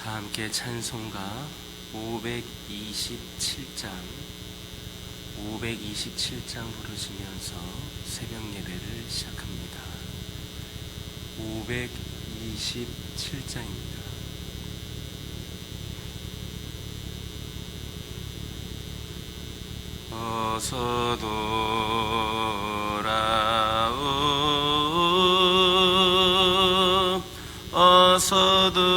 다 함께 찬송가 527장 부르시면서 새벽 예배를 시작합니다. 527장입니다. 어서 돌아오 어서 돌아마노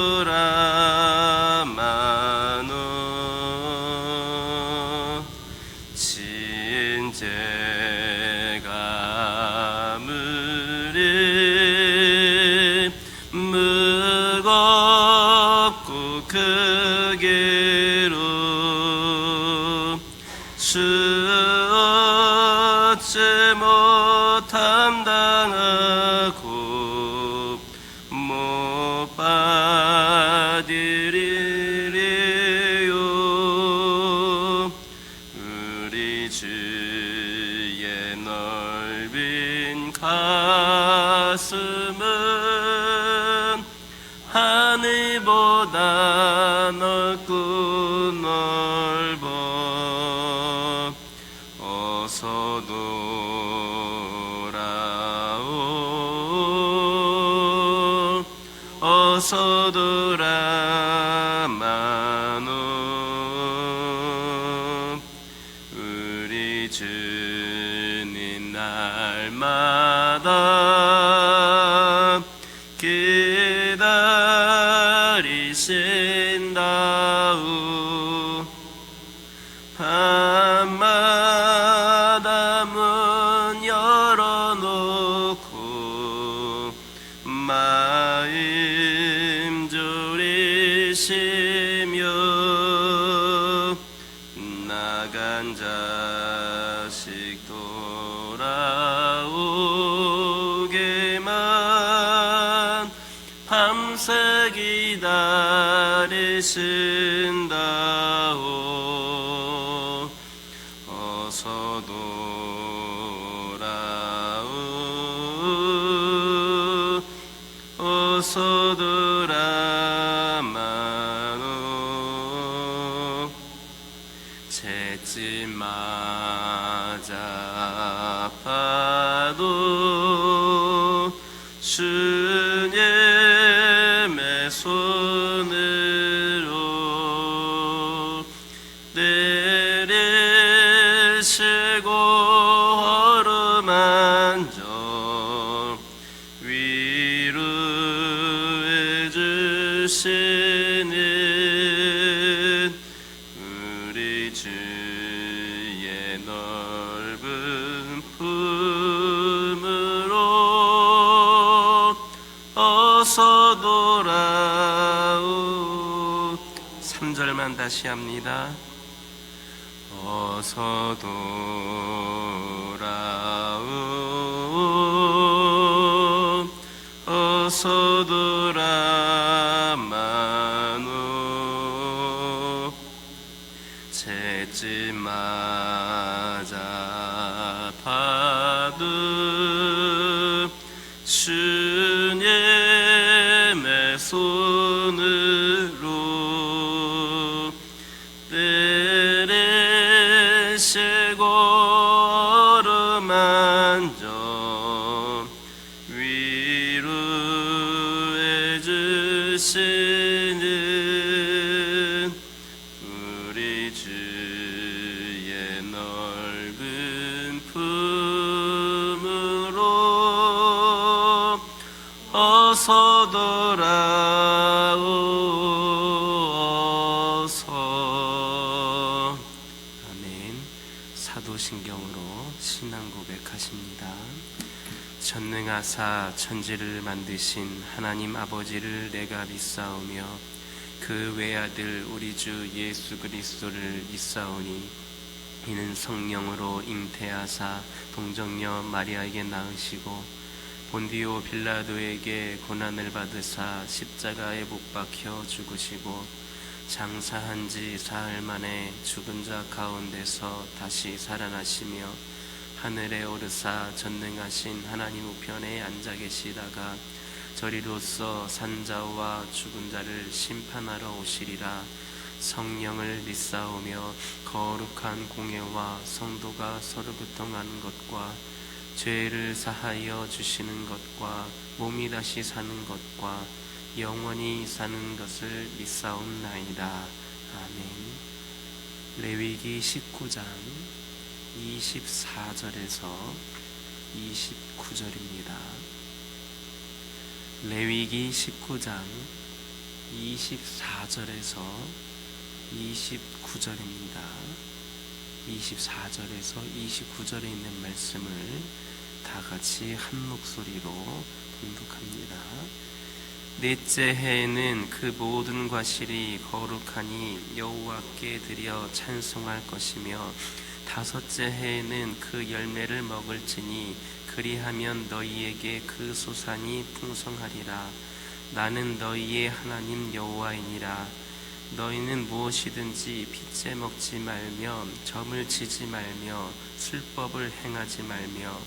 진죄가 무리 무겁고 크기로 주 얻지 못함 당하고 못 받으리리요. 우리 주의 넓은 가슴은 하늘보다 넓고 넓어. 어서 돌아오 어서 돌아마노 우리 주님 날마다 기다리신다오. 밤마다 문 열어놓고 마음 졸이시며 나간 자식 돌아오게만 밤새 기다리신다오. 어서 돌아오 어서 돌아마노 채지 마자 아파도 주님의 손으로 내리시고 어루만져 위로해 주시는 우리 주의 넓은 품으로 어서 돌아오. 3절만 다시 합니다. 어서 돌아오 어서 돌아마노 채지 마자 아파도 주님의 손으로 내리시고 어루만져 위로해 주시는 우리 주의 넓은 품으로 어서 돌아오 어서. 아멘. 사도신경으로 신앙 고백하십니다. 전능하사 천지를 만드신 하나님 아버지를 내가 믿사오며 그 외아들 우리 주 예수 그리스도를 믿사오니 이는 성령으로 잉태하사 동정녀 마리아에게 낳으시고 본디오 빌라도에게 고난을 받으사 십자가에 못 박혀 죽으시고 장사한 지 사흘 만에 죽은 자 가운데서 다시 살아나시며 하늘에 오르사 전능하신 하나님 우편에 앉아 계시다가 저리로서 산자와 죽은 자를 심판하러 오시리라. 성령을 믿사오며 거룩한 공예와 성도가 서로 교통하는 것과 죄를 사하여 주시는 것과 몸이 다시 사는 것과 영원히 사는 것을 믿사옵나이다. 아멘. 레위기 19장 24절에서 29절입니다. 레위기 19장 24절에서 29절입니다. 24절에서 29절에 있는 말씀을 다 같이 한 목소리로 봉독합니다. 넷째 해에는 그 모든 과실이 거룩하니 여호와께 드려 찬송할 것이며 다섯째 해에는 그 열매를 먹을지니 그리하면 너희에게 그 소산이 풍성하리라. 나는 너희의 하나님 여호와이니라. 너희는 무엇이든지 빚재 먹지 말며 점을 치지 말며 술법을 행하지 말며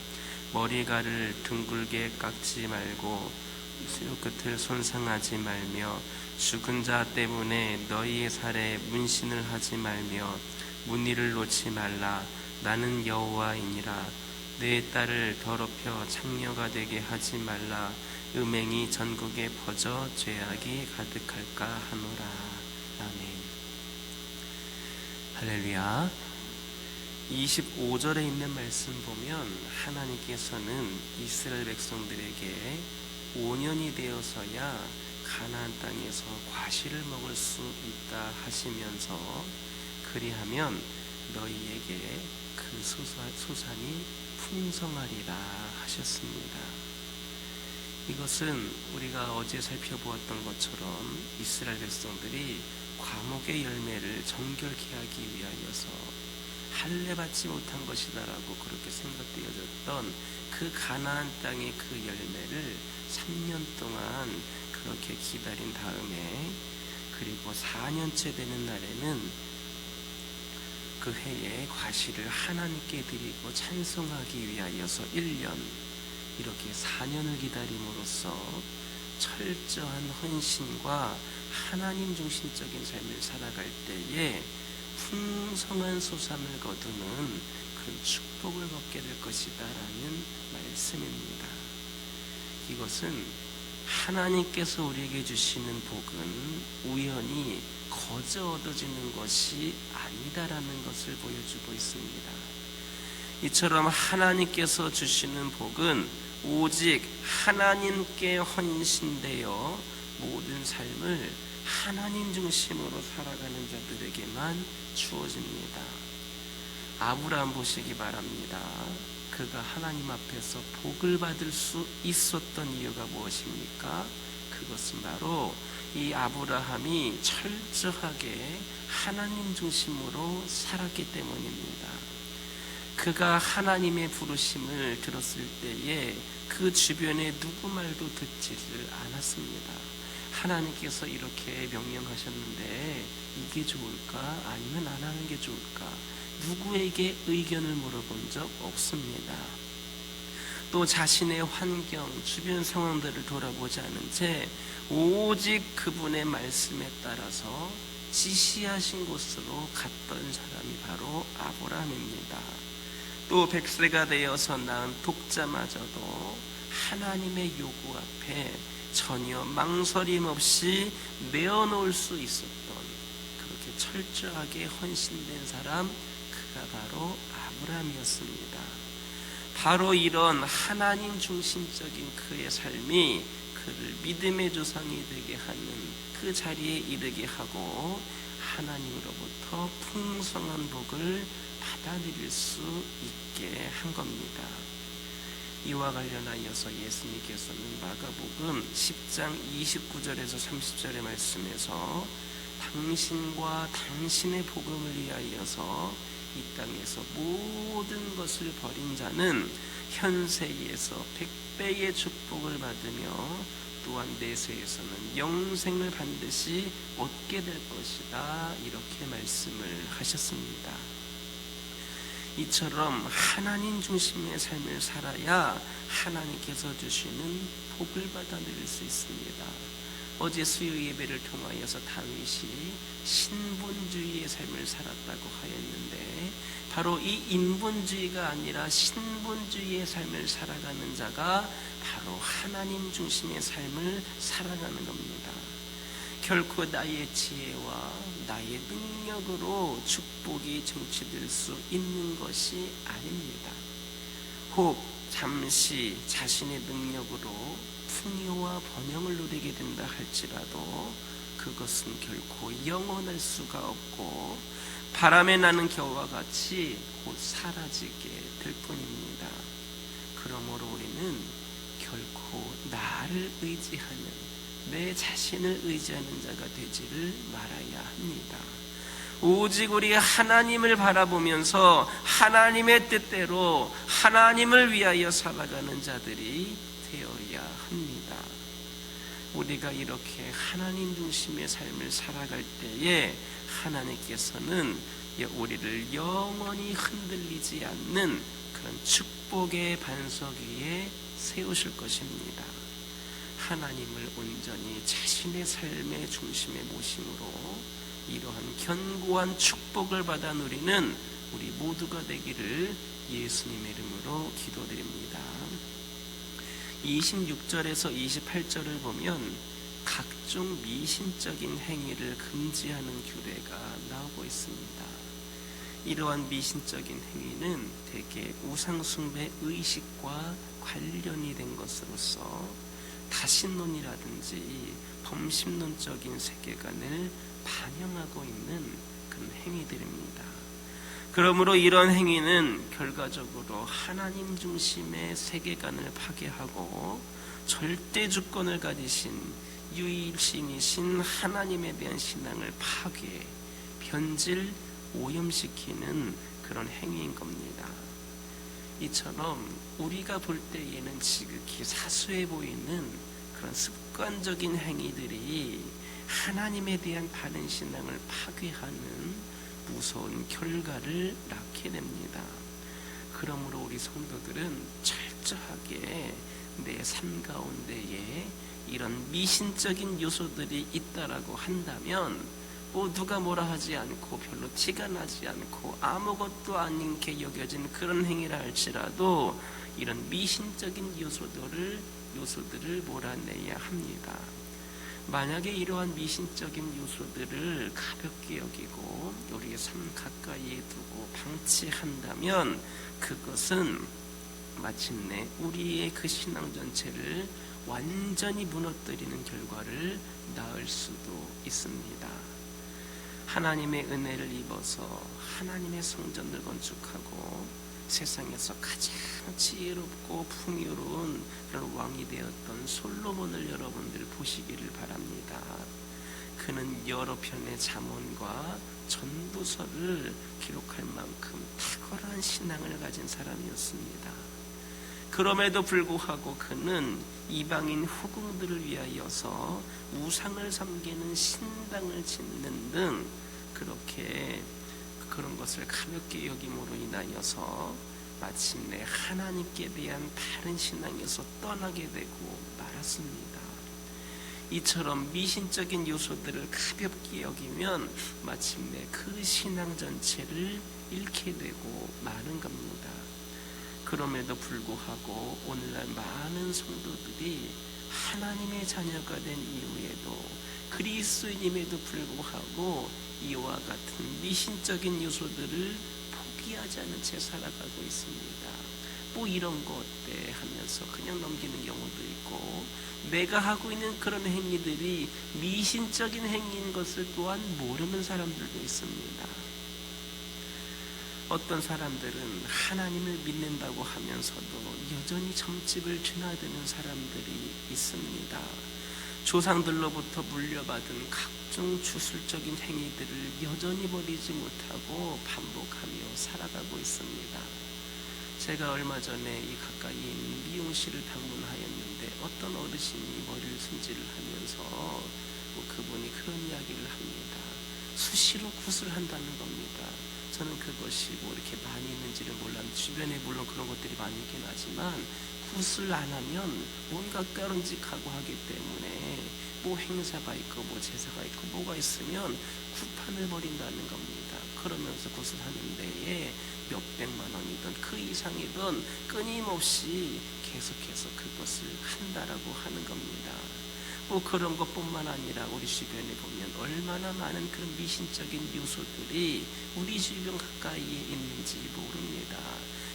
머리가를 둥글게 깎지 말고 쇠끝을 손상하지 말며 죽은 자 때문에 너희의 살에 문신을 하지 말며 문의를 놓지 말라. 나는 여호와이니라. 내 딸을 더럽혀 창녀가 되게 하지 말라. 음행이 전국에 퍼져 죄악이 가득할까 하노라. 아멘. 할렐루야. 25절에 있는 말씀 보면 하나님께서는 이스라엘 백성들에게 5년이 되어서야 가나안 땅에서 과실을 먹을 수 있다 하시면서 그리하면 너희에게 그 소산이 풍성하리라 하셨습니다. 이것은 우리가 어제 살펴보았던 것처럼 이스라엘 백성들이 과목의 열매를 정결케 하기 위하여서 할례받지 못한 것이다라고 그렇게 생각되어졌던 그 가나안 땅의 그 열매를 3년 동안 그렇게 기다린 다음에 그리고 4년째 되는 날에는 그 해에 과실을 하나님께 드리고 찬송하기 위하여서 1년 이렇게 4년을 기다림으로써 철저한 헌신과 하나님 중심적인 삶을 살아갈 때에 풍성한 소산을 거두는 그런 축복을 받게 될 것이다 라는 말씀입니다. 이것은 하나님께서 우리에게 주시는 복은 우연히 거저 얻어지는 것이 아니다라는 것을 보여주고 있습니다. 이처럼 하나님께서 주시는 복은 오직 하나님께 헌신되어 모든 삶을 하나님 중심으로 살아가는 자들에게만 주어집니다. 아브라함 보시기 바랍니다. 그가 하나님 앞에서 복을 받을 수 있었던 이유가 무엇입니까? 그것은 바로 이 아브라함이 철저하게 하나님 중심으로 살았기 때문입니다. 그가 하나님의 부르심을 들었을 때에 그 주변에 누구 말도 듣지를 않았습니다. 하나님께서 이렇게 명령하셨는데 이게 좋을까? 아니면 안 하는 게 좋을까? 누구에게 의견을 물어본 적 없습니다. 또 자신의 환경, 주변 상황들을 돌아보지 않은 채 오직 그분의 말씀에 따라서 지시하신 곳으로 갔던 사람이 바로 아브라함입니다. 또 100세가 되어서 낳은 독자마저도 하나님의 요구 앞에 전혀 망설임 없이 내어놓을 수 있었던 그렇게 철저하게 헌신된 사람, 그가 바로 아브라함이었습니다. 바로 이런 하나님 중심적인 그의 삶이 그를 믿음의 조상이 되게 하는 그 자리에 이르게 하고 하나님으로부터 풍성한 복을 받아들일 수 있게 한 겁니다. 이와 관련하여서 예수님께서는 마가복음 10장 29절에서 30절의 말씀에서 당신과 당신의 복음을 위하여서 이 땅에서 모든 것을 버린 자는 현세에서 100배의 축복을 받으며 또한 내세에서는 영생을 반드시 얻게 될 것이다, 이렇게 말씀을 하셨습니다. 이처럼 하나님 중심의 삶을 살아야 하나님께서 주시는 복을 받아 누릴 수 있습니다. 어제 수요 예배를 통하여서 다윗이 신분주의의 삶을 살았다고 하였는데, 바로 이 인본주의가 아니라 신분주의의 삶을 살아가는 자가 바로 하나님 중심의 삶을 살아가는 겁니다. 결코 나의 지혜와 나의 능력으로 축복이 정취될 수 있는 것이 아닙니다. 혹 잠시 자신의 능력으로 풍요와 번영을 누리게 된다 할지라도 그것은 결코 영원할 수가 없고 바람에 나는 겨와 같이 곧 사라지게 될 뿐입니다. 그러므로 우리는 결코 나를 의지하는, 내 자신을 의지하는 자가 되지를 말아야 합니다. 오직 우리 하나님을 바라보면서 하나님의 뜻대로 하나님을 위하여 살아가는 자들이 되어야 합니다. 우리가 이렇게 하나님 중심의 삶을 살아갈 때에 하나님께서는 우리를 영원히 흔들리지 않는 그런 축복의 반석 위에 세우실 것입니다. 하나님을 온전히 자신의 삶의 중심에 모심으로 이러한 견고한 축복을 받아 누리는 우리 모두가 되기를 예수님의 이름으로 기도드립니다. 26절에서 28절을 보면 각종 미신적인 행위를 금지하는 규례가 나오고 있습니다. 이러한 미신적인 행위는 대개 우상숭배 의식과 관련이 된 것으로서 다신론이라든지 범신론적인 세계관을 반영하고 있는 그런 행위들입니다. 그러므로 이런 행위는 결과적으로 하나님 중심의 세계관을 파괴하고 절대 주권을 가지신 유일신이신 하나님에 대한 신앙을 파괴, 변질, 오염시키는 그런 행위인 겁니다. 이처럼 우리가 볼 때에는 지극히 사소해 보이는 그런 습관적인 행위들이 하나님에 대한 바른 신앙을 파괴하는 무서운 결과를 낳게 됩니다. 그러므로 우리 성도들은 철저하게 내 삶 가운데에 이런 미신적인 요소들이 있다라고 한다면 누가 뭐라 하지 않고 별로 티가 나지 않고 아무것도 아닌 게 여겨진 그런 행위라 할지라도 이런 미신적인 요소들을 몰아내야 합니다. 만약에 이러한 미신적인 요소들을 가볍게 여기고 우리의 삶 가까이에 두고 방치한다면 그것은 마침내 우리의 그 신앙 전체를 완전히 무너뜨리는 결과를 낳을 수도 있습니다. 하나님의 은혜를 입어서 하나님의 성전을 건축하고 세상에서 가장 지혜롭고 풍요로운 그런 왕이 되었던 솔로몬을 여러분들 보시기를 바랍니다. 그는 여러 편의 잠언과 전도서를 기록할 만큼 탁월한 신앙을 가진 사람이었습니다. 그럼에도 불구하고 그는 이방인 후궁들을 위하여서 우상을 섬기는 신당을 짓는 등 그렇게 그런 것을 가볍게 여김으로 인하여서 마침내 하나님께 대한 바른 신앙에서 떠나게 되고 말았습니다. 이처럼 미신적인 요소들을 가볍게 여기면 마침내 그 신앙 전체를 잃게 되고 마는 겁니다. 그럼에도 불구하고 오늘날 많은 성도들이 하나님의 자녀가 된 이후에도 그리스도인임에도 불구하고 이와 같은 미신적인 요소들을 포기하지 않은 채 살아가고 있습니다. 이런 거 어때 하면서 그냥 넘기는 경우도 있고, 내가 하고 있는 그런 행위들이 미신적인 행위인 것을 또한 모르는 사람들도 있습니다. 어떤 사람들은 하나님을 믿는다고 하면서도 여전히 점집을 드나드는 사람들이 있습니다. 조상들로부터 물려받은 각종 주술적인 행위들을 여전히 버리지 못하고 반복하며 살아가고 있습니다. 제가 얼마 전에 이 가까이에 있는 미용실을 방문하였는데 어떤 어르신이 머리를 손질을 하면서 그분이 그런 이야기를 합니다. 수시로 굿을 한다는 겁니다. 저는 그것이 뭐 이렇게 많이 있는지를 몰랐는데 주변에 물론 그런 것들이 많이 있긴 하지만 굿을 안 하면 뭔가 꺼름직하고 하기 때문에 뭐 행사가 있고 뭐 제사가 있고 뭐가 있으면 굿판을 벌인다는 겁니다. 그러면서 굿을 하는 데에 몇백만 원이든 그 이상이든 끊임없이 계속해서 그것을 한다라고 하는 겁니다. 뭐 그런 것뿐만 아니라 우리 주변에 보면 얼마나 많은 그런 미신적인 요소들이 우리 주변 가까이에 있는지 모릅니다.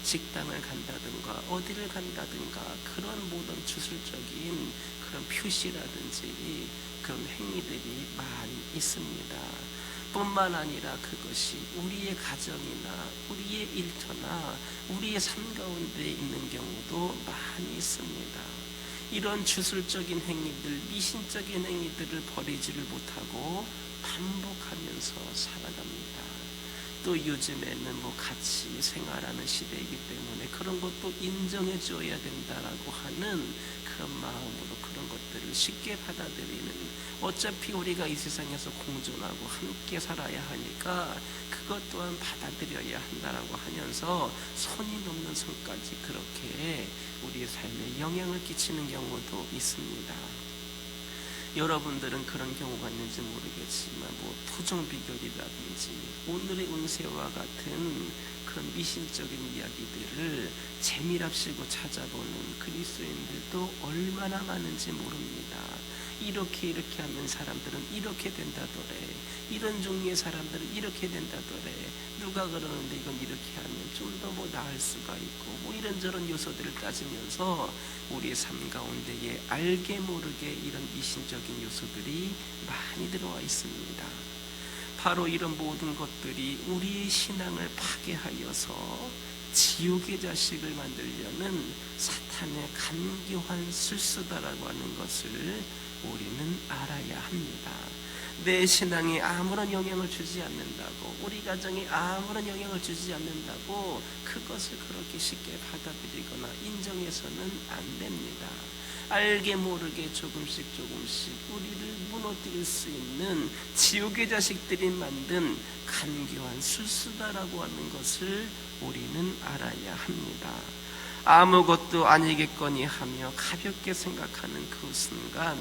식당을 간다든가 어디를 간다든가 그런 모든 주술적인 그런 표시라든지 그런 행위들이 많이 있습니다. 뿐만 아니라 그것이 우리의 가정이나 우리의 일터나 우리의 삶 가운데 있는 경우도 많이 있습니다. 이런 주술적인 행위들, 미신적인 행위들을 버리지를 못하고 반복하면서 살아갑니다. 또 요즘에는 뭐 같이 생활하는 시대이기 때문에 그런 것도 인정해 줘야 된다라고 하는 그런 마음으로 그런 것들을 쉽게 받아들이는, 어차피 우리가 이 세상에서 공존하고 함께 살아야 하니까 그것 또한 받아들여야 한다라고 하면서 선이 넘는 선까지 그렇게 우리의 삶에 영향을 끼치는 경우도 있습니다. 여러분들은 그런 경우가 있는지 모르겠지만 뭐 토종 비결이라든지 오늘의 운세와 같은 그런 미신적인 이야기들을 재미랍시고 찾아보는 그리스도인들도 얼마나 많은지 모릅니다. 이렇게 하면 사람들은 이렇게 된다더래, 이런 종류의 사람들은 이렇게 된다더래, 누가 그러는데 이건 이렇게 하면 좀 더 뭐 나을 수가 있고 뭐 이런저런 요소들을 따지면서 우리의 삶 가운데에 알게 모르게 이런 미신적인 요소들이 많이 들어와 있습니다. 바로 이런 모든 것들이 우리의 신앙을 파괴하여서 지옥의 자식을 만들려는 사탄의 간교한 술수다라고 하는 것을 우리는 알아야 합니다. 내 신앙에 아무런 영향을 주지 않는다고, 우리 가정에 아무런 영향을 주지 않는다고 그것을 그렇게 쉽게 받아들이거나 인정해서는 안 됩니다. 알게 모르게 조금씩 우리를 무너뜨릴 수 있는 지옥의 자식들이 만든 간교한 술수다라고 하는 것을 우리는 알아야 합니다. 아무것도 아니겠거니 하며 가볍게 생각하는 그 순간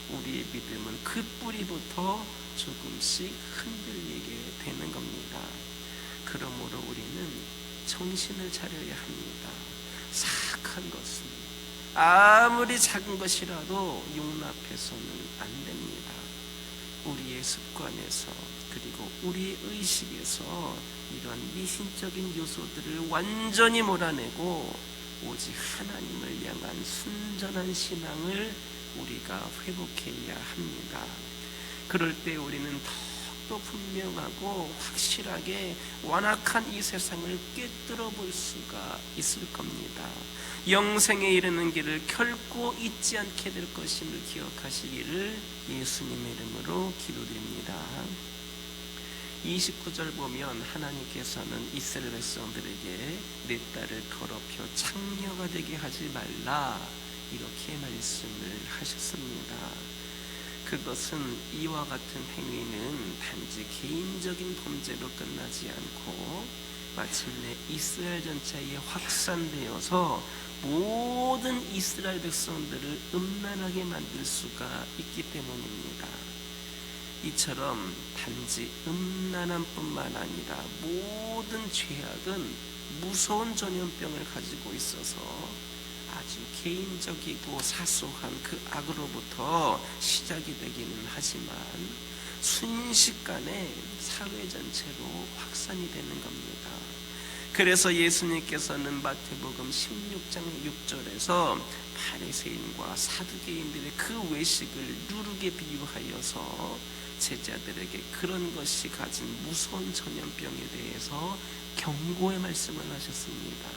우리의 믿음은 그 뿌리부터 조금씩 흔들리게 되는 겁니다. 그러므로 우리는 정신을 차려야 합니다. 사악한 것은 아무리 작은 것이라도 용납해서는 안 됩니다. 우리의 습관에서 그리고 우리의 의식에서 이런 미신적인 요소들을 완전히 몰아내고 오직 하나님을 향한 순전한 신앙을 우리가 회복해야 합니다. 그럴 때 우리는 더욱더 분명하고 확실하게 완악한 이 세상을 꿰뚫어 볼 수가 있을 겁니다. 영생에 이르는 길을 결코 잊지 않게 될 것임을 기억하시기를 예수님의 이름으로 기도드립니다. 29절 보면 하나님께서는 이스라엘 백성들에게 내 딸을 더럽혀 창녀가 되게 하지 말라 이렇게 말씀을 하셨습니다. 그것은 이와 같은 행위는 단지 개인적인 범죄로 끝나지 않고 마침내 이스라엘 전체에 확산되어서 모든 이스라엘 백성들을 음란하게 만들 수가 있기 때문입니다. 이처럼 단지 음란함 뿐만 아니라 모든 죄악은 무서운 전염병을 가지고 있어서 아주 개인적이고 사소한 그 악으로부터 시작이 되기는 하지만 순식간에 사회 전체로 확산이 되는 겁니다. 그래서 예수님께서는 마태복음 16장 6절에서 바리새인과 사두개인들의 그 외식을 누룩에 비유하여서 제자들에게 그런 것이 가진 무서운 전염병에 대해서 경고의 말씀을 하셨습니다.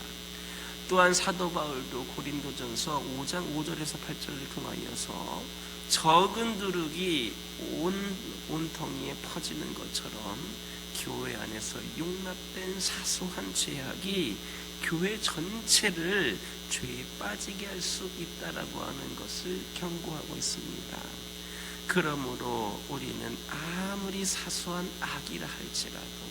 또한 사도 바울도 고린도전서 5장 5절에서 8절을 통하여서 적은 누룩이 온통이에 퍼지는 것처럼 교회 안에서 용납된 사소한 죄악이 교회 전체를 죄에 빠지게 할 수 있다라고 하는 것을 경고하고 있습니다. 그러므로 우리는 아무리 사소한 악이라 할지라도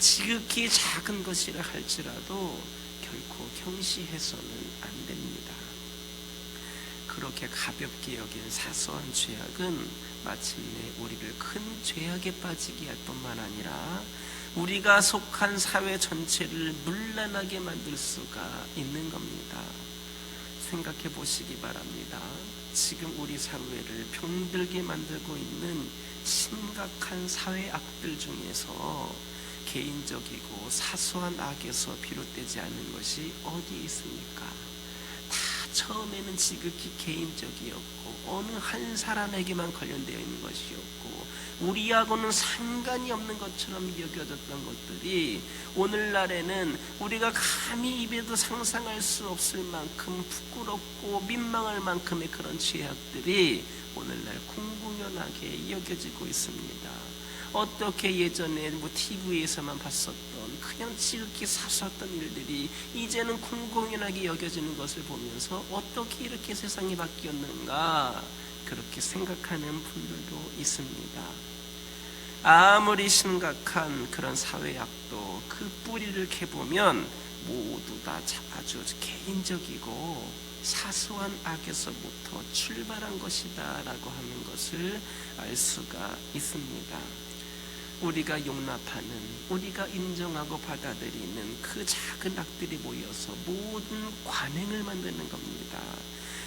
지극히 작은 것이라 할지라도 결코 경시해서는 안 됩니다. 그렇게 가볍게 여긴 사소한 죄악은 마침내 우리를 큰 죄악에 빠지게 할 뿐만 아니라 우리가 속한 사회 전체를 문란하게 만들 수가 있는 겁니다. 생각해 보시기 바랍니다. 지금 우리 사회를 병들게 만들고 있는 심각한 사회 악들 중에서 개인적이고 사소한 악에서 비롯되지 않은 것이 어디 있습니까? 다 처음에는 지극히 개인적이었고 어느 한 사람에게만 관련되어 있는 것이었고 우리하고는 상관이 없는 것처럼 여겨졌던 것들이 오늘날에는 우리가 감히 입에도 상상할 수 없을 만큼 부끄럽고 민망할 만큼의 그런 죄악들이 오늘날 공공연하게 여겨지고 있습니다. 어떻게 예전에 TV에서만 봤었던 그냥 지극히 사소했던 일들이 이제는 공공연하게 여겨지는 것을 보면서 어떻게 이렇게 세상이 바뀌었는가 그렇게 생각하는 분들도 있습니다. 아무리 심각한 그런 사회악도 그 뿌리를 캐보면 모두 다 아주 개인적이고 사소한 악에서부터 출발한 것이다 라고 하는 것을 알 수가 있습니다. 우리가 용납하는, 우리가 인정하고 받아들이는 그 작은 악들이 모여서 모든 관행을 만드는 겁니다.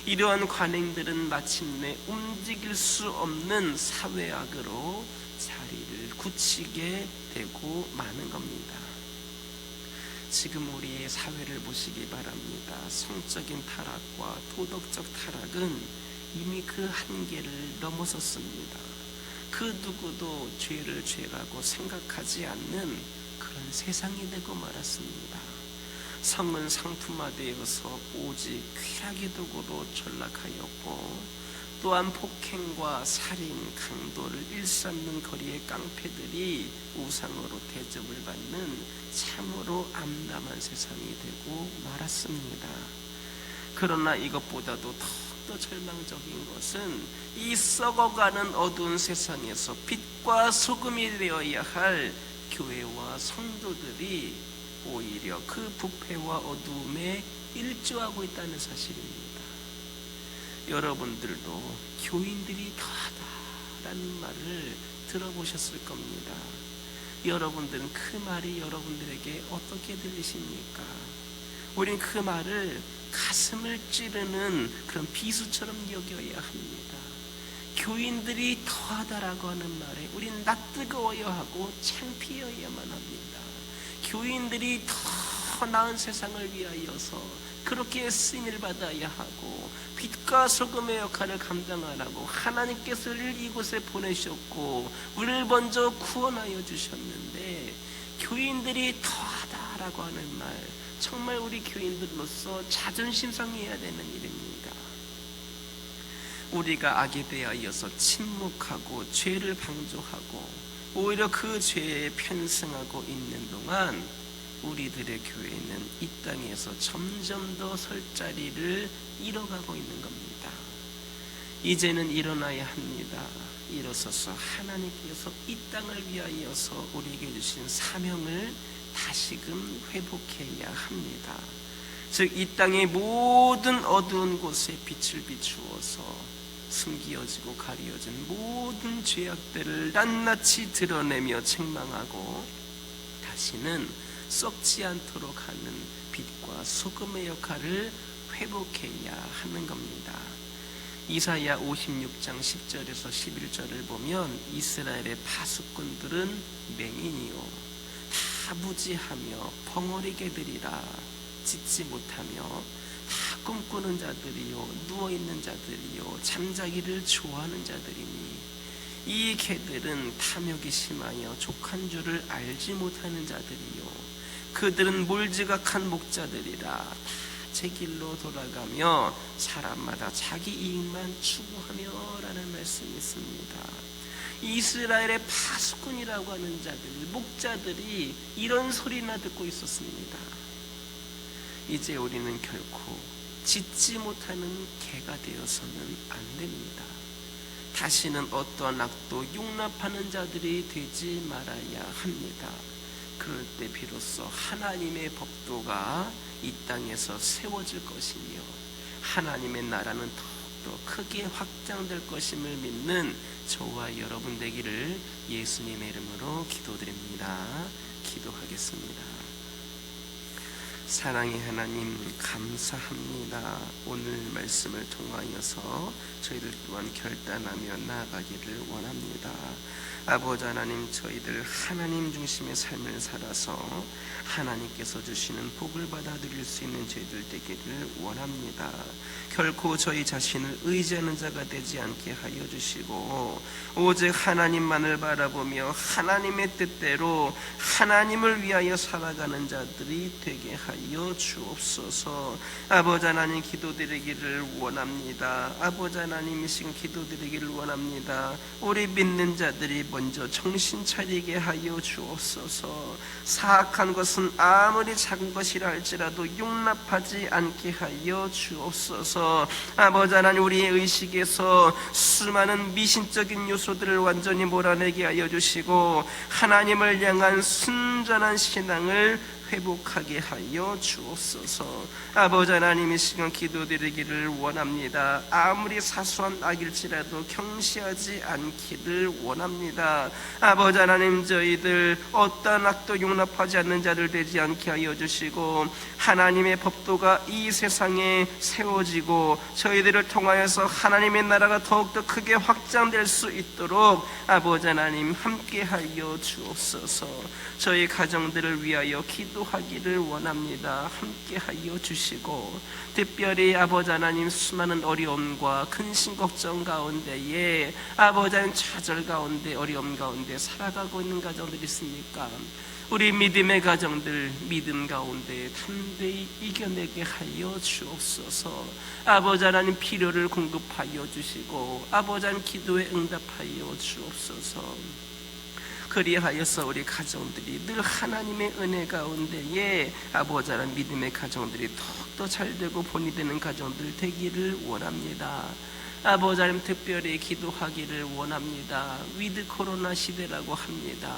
이러한 관행들은 마침내 움직일 수 없는 사회악으로 자리를 굳히게 되고 마는 겁니다. 지금 우리의 사회를 보시기 바랍니다. 성적인 타락과 도덕적 타락은 이미 그 한계를 넘어섰습니다. 그 누구도 죄를 죄라고 생각하지 않는 그런 세상이 되고 말았습니다. 성은 상품화되어서 오직 쾌락의 도구로 전락하였고 또한 폭행과 살인, 강도를 일삼는 거리의 깡패들이 우상으로 대접을 받는 참으로 암담한 세상이 되고 말았습니다. 그러나 이것보다도 더 절망적인 것은 이 썩어가는 어두운 세상에서 빛과 소금이 되어야 할 교회와 성도들이 오히려 그 부패와 어두움에 일조하고 있다는 사실입니다. 여러분들도 교인들이 더하다라는 말을 들어보셨을 겁니다. 여러분들은 그 말이 여러분들에게 어떻게 들리십니까? 우린 그 말을 가슴을 찌르는 그런 비수처럼 여겨야 합니다. 교인들이 더하다라고 하는 말에 우린 낯뜨거워야 하고 창피해야만 합니다. 교인들이 더 나은 세상을 위하여서 그렇게 쓰임을 받아야 하고 빛과 소금의 역할을 감당하라고 하나님께서 우리를 이곳에 보내셨고 우리를 먼저 구원하여 주셨는데 교인들이 더하다라고 하는 말 정말 우리 교인들로서 자존심 상해야 되는 일입니다. 우리가 악에 대하여서 침묵하고 죄를 방조하고 오히려 그 죄에 편승하고 있는 동안 우리들의 교회는 이 땅에서 점점 더 설 자리를 잃어가고 있는 겁니다. 이제는 일어나야 합니다. 일어서서 하나님께서 이 땅을 위하여서 우리에게 주신 사명을 다시금 회복해야 합니다. 즉 이 땅의 모든 어두운 곳에 빛을 비추어서 숨기어지고 가려진 모든 죄악들을 낱낱이 드러내며 책망하고 다시는 썩지 않도록 하는 빛과 소금의 역할을 회복해야 하는 겁니다. 이사야 56장 10절에서 11절을 보면 이스라엘의 파수꾼들은 맹인이요 다 무지하며 벙어리게 되리라. 짓지 못하며 다 꿈꾸는 자들이요 누워있는 자들이요 잠자기를 좋아하는 자들이니 이 개들은 탐욕이 심하여 족한 줄을 알지 못하는 자들이요 그들은 몰지각한 목자들이라 다 제 길로 돌아가며 사람마다 자기 이익만 추구하며 라는 말씀이 있습니다. 이스라엘의 파수꾼이라고 하는 자들, 목자들이 이런 소리나 듣고 있었습니다. 이제 우리는 결코 짖지 못하는 개가 되어서는 안 됩니다. 다시는 어떠한 악도 용납하는 자들이 되지 말아야 합니다. 그럴 때 비로소 하나님의 법도가 이 땅에서 세워질 것이며 하나님의 나라는 더욱더 크게 확장될 것임을 믿는 저와 여러분 되기를 예수님의 이름으로 기도드립니다. 기도하겠습니다. 사랑의 하나님, 감사합니다. 오늘 말씀을 통하여서 저희들 또한 결단하며 나아가기를 원합니다. 아버지 하나님, 저희들 하나님 중심의 삶을 살아서 하나님께서 주시는 복을 받아 누릴 수 있는 저희들 되기를 원합니다. 결코 저희 자신을 의지하는 자가 되지 않게 하여 주시고 오직 하나님만을 바라보며 하나님의 뜻대로 하나님을 위하여 살아가는 자들이 되게 하여 주옵소서. 아버지 하나님, 기도드리기를 원합니다. 아버지 하나님, 이 시간 기도드리기를 원합니다. 우리 믿는 자들이 먼저 정신 차리게 하여 주옵소서. 사악한 것은 아무리 작은 것이라 할지라도 용납하지 않게 하여 주옵소서. 아버지 하나님, 우리의 의식에서 수많은 미신적인 요소들을 완전히 몰아내게 하여 주시고 하나님을 향한 순전한 신앙을 회복하게 하여 주옵소서. 아버지 하나님, 이 시간 기도드리기를 원합니다. 아무리 사소한 악일지라도 경시하지 않기를 원합니다. 아버지 하나님, 저희들 어떠한 악도 용납하지 않는 자들 되지 않게 하여 주시고 하나님의 법도가 이 세상에 세워지고 저희들을 통하여서 하나님의 나라가 더욱더 크게 확장될 수 있도록 아버지 하나님 함께 하여 주옵소서. 저희 가정들을 위하여 기도하기를 원합니다. 함께 하여 주시고 특별히 아버지 하나님, 수많은 어려움과 근심 걱정 가운데에 아버지 하나님 좌절 가운데 어려움 가운데 살아가고 있는 가정들이 있습니까? 우리 믿음의 가정들 믿음 가운데 담대히 이겨내게 하여 주옵소서. 아버지 하나님, 필요를 공급하여 주시고 아버지 하나님 기도에 응답하여 주옵소서. 그리하여서 우리 가정들이 늘 하나님의 은혜 가운데에 아버지 하나님 믿음의 가정들이 더욱더 잘되고 본이 되는 가정들 되기를 원합니다. 아버지 하나님, 특별히 기도하기를 원합니다. 위드 코로나 시대라고 합니다.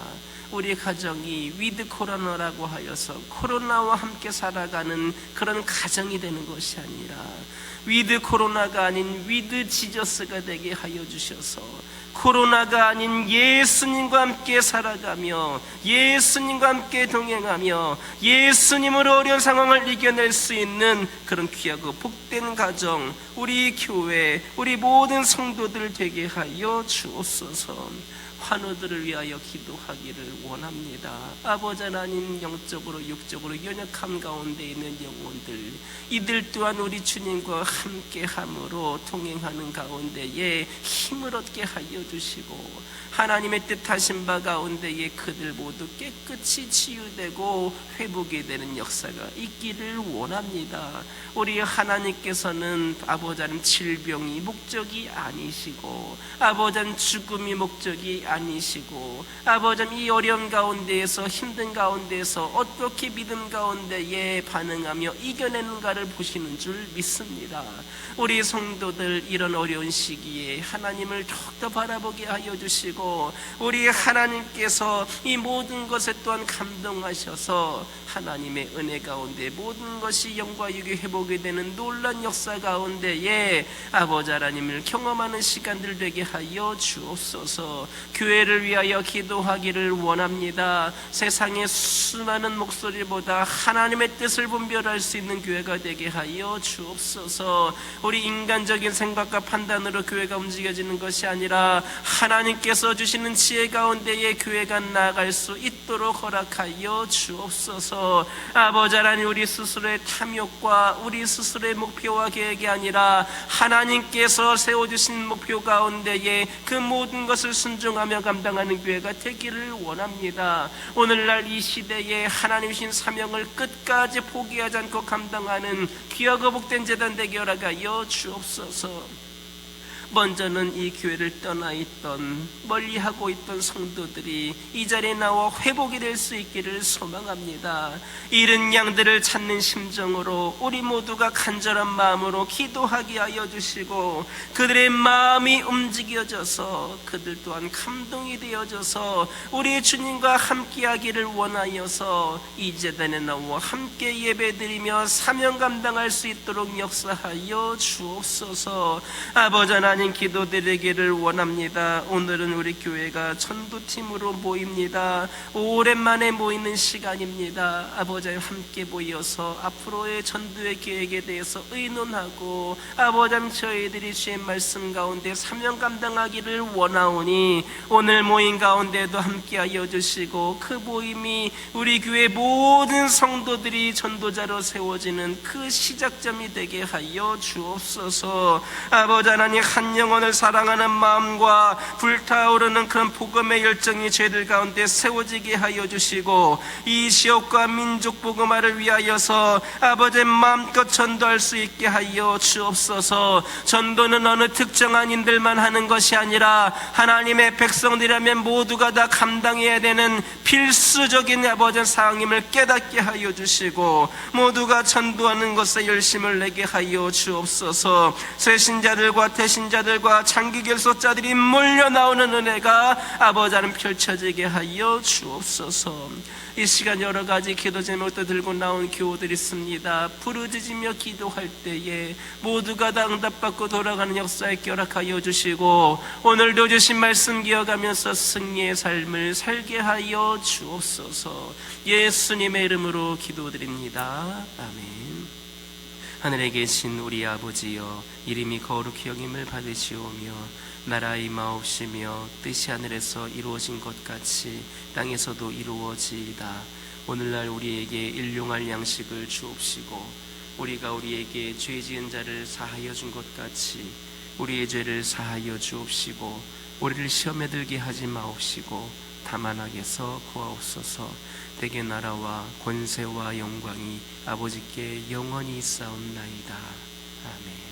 우리 가정이 위드 코로나라고 하여서 코로나와 함께 살아가는 그런 가정이 되는 것이 아니라 위드 코로나가 아닌 위드 지저스가 되게 하여 주셔서 코로나가 아닌 예수님과 함께 살아가며 예수님과 함께 동행하며 예수님으로 어려운 상황을 이겨낼 수 있는 그런 귀하고 복된 가정, 우리 교회, 우리 모든 성도들 되게 하여 주옵소서. 환우들을 위하여 기도하기를 원합니다. 아버지 하나님, 영적으로 육적으로 연약함 가운데 있는 영혼들, 이들 또한 우리 주님과 함께함으로 동행하는 가운데에 힘을 얻게 하여 주시고 하나님의 뜻하신 바 가운데에 그들 모두 깨끗이 치유되고 회복이 되는 역사가 있기를 원합니다. 우리 하나님께서는 아버지 하나님 질병이 목적이 아니시고 아버지 하나님 죽음이 목적이 아니시고 아버지 하나님 이 어려운 가운데에서 힘든 가운데에서 어떻게 믿음 가운데에 반응하며 이겨내는가를 보시는 줄 믿습니다. 우리 성도들 이런 어려운 시기에 하나님을 더욱더 바라보게 하여 주시고 우리 하나님께서 이 모든 것에 또한 감동하셔서 하나님의 은혜 가운데 모든 것이 영과 육이 회복이 되는 놀란 역사 가운데에 아버지 하나님을 경험하는 시간들 되게 하여 주옵소서. 교회를 위하여 기도하기를 원합니다. 세상의 수많은 목소리보다 하나님의 뜻을 분별할 수 있는 교회가 되게 하여 주옵소서. 우리 인간적인 생각과 판단으로 교회가 움직여지는 것이 아니라 하나님께서 주시는 지혜 가운데에 교회가 나아갈 수 있도록 허락하여 주옵소서. 아버지 하나님, 우리 스스로의 탐욕과 우리 스스로의 목표와 계획이 아니라 하나님께서 세워주신 목표 가운데에 그 모든 것을 순종하며 감당하는 교회가 되기를 원합니다. 오늘날 이 시대에 하나님 주신 사명을 끝까지 포기하지 않고 감당하는 귀하고 복된 재단 되게 허락하여 주옵소서. 먼저는 이 교회를 떠나 있던, 멀리하고 있던 성도들이 이 자리에 나와 회복이 될 수 있기를 소망합니다. 잃은 양들을 찾는 심정으로 우리 모두가 간절한 마음으로 기도하게 하여 주시고, 그들의 마음이 움직여져서 그들 또한 감동이 되어져서 우리 주님과 함께하기를 원하여서 이 제단에 나와 함께 예배드리며 사명 감당할 수 있도록 역사하여 주옵소서. 아버지 하나님, 기도드리기를 원합니다. 오늘은 우리 교회가 전도팀으로 모입니다. 오랜만에 모이는 시간입니다. 아버지 함께 모여서 앞으로의 전도의 계획에 대해서 의논하고, 아버지 저희들이 주의 말씀 가운데 사명 감당하기를 원하오니 오늘 모임 가운데도 함께하여 주시고, 그 모임이 우리 교회 모든 성도들이 전도자로 세워지는 그 시작점이 되게 하여 주옵소서. 아버지 하나님, 한 영혼을 사랑하는 마음과 불타오르는 그런 복음의 열정이 저희들 가운데 세워지게 하여 주시고, 이 지역과 민족 복음화를 위하여서 아버지 마음껏 전도할 수 있게 하여 주옵소서. 전도는 어느 특정한 인들만 하는 것이 아니라 하나님의 백성들이라면 모두가 다 감당해야 되는 필수적인 아버지 사항임을 깨닫게 하여 주시고, 모두가 전도하는 것에 열심을 내게 하여 주옵소서. 새신자들과 태신자들과 장기결속자들이 몰려 나오는 은혜가 아버지 하나님 펼쳐지게 하여 주옵소서. 이 시간 여러 가지 기도 제목도 들고 나온 교우들이 있습니다. 부르짖으며 기도할 때에 모두가 다 응답받고 돌아가는 역사에 허락하여 주시고, 오늘도 주신 말씀 기억하면서 승리의 삶을 살게 하여 주옵소서. 예수님의 이름으로 기도드립니다. 아멘. 하늘에 계신 우리 아버지여, 이름이 거룩히 여김을 받으시오며 나라 임하옵시며 뜻이 하늘에서 이루어진 것 같이 땅에서도 이루어지이다. 오늘날 우리에게 일용할 양식을 주옵시고, 우리가 우리에게 죄 지은 자를 사하여 준 것 같이 우리의 죄를 사하여 주옵시고, 우리를 시험에 들게 하지 마옵시고 다만 악에서 구하옵소서. 대개 나라와 권세와 영광이 아버지께 영원히 있사옵나이다. 아멘.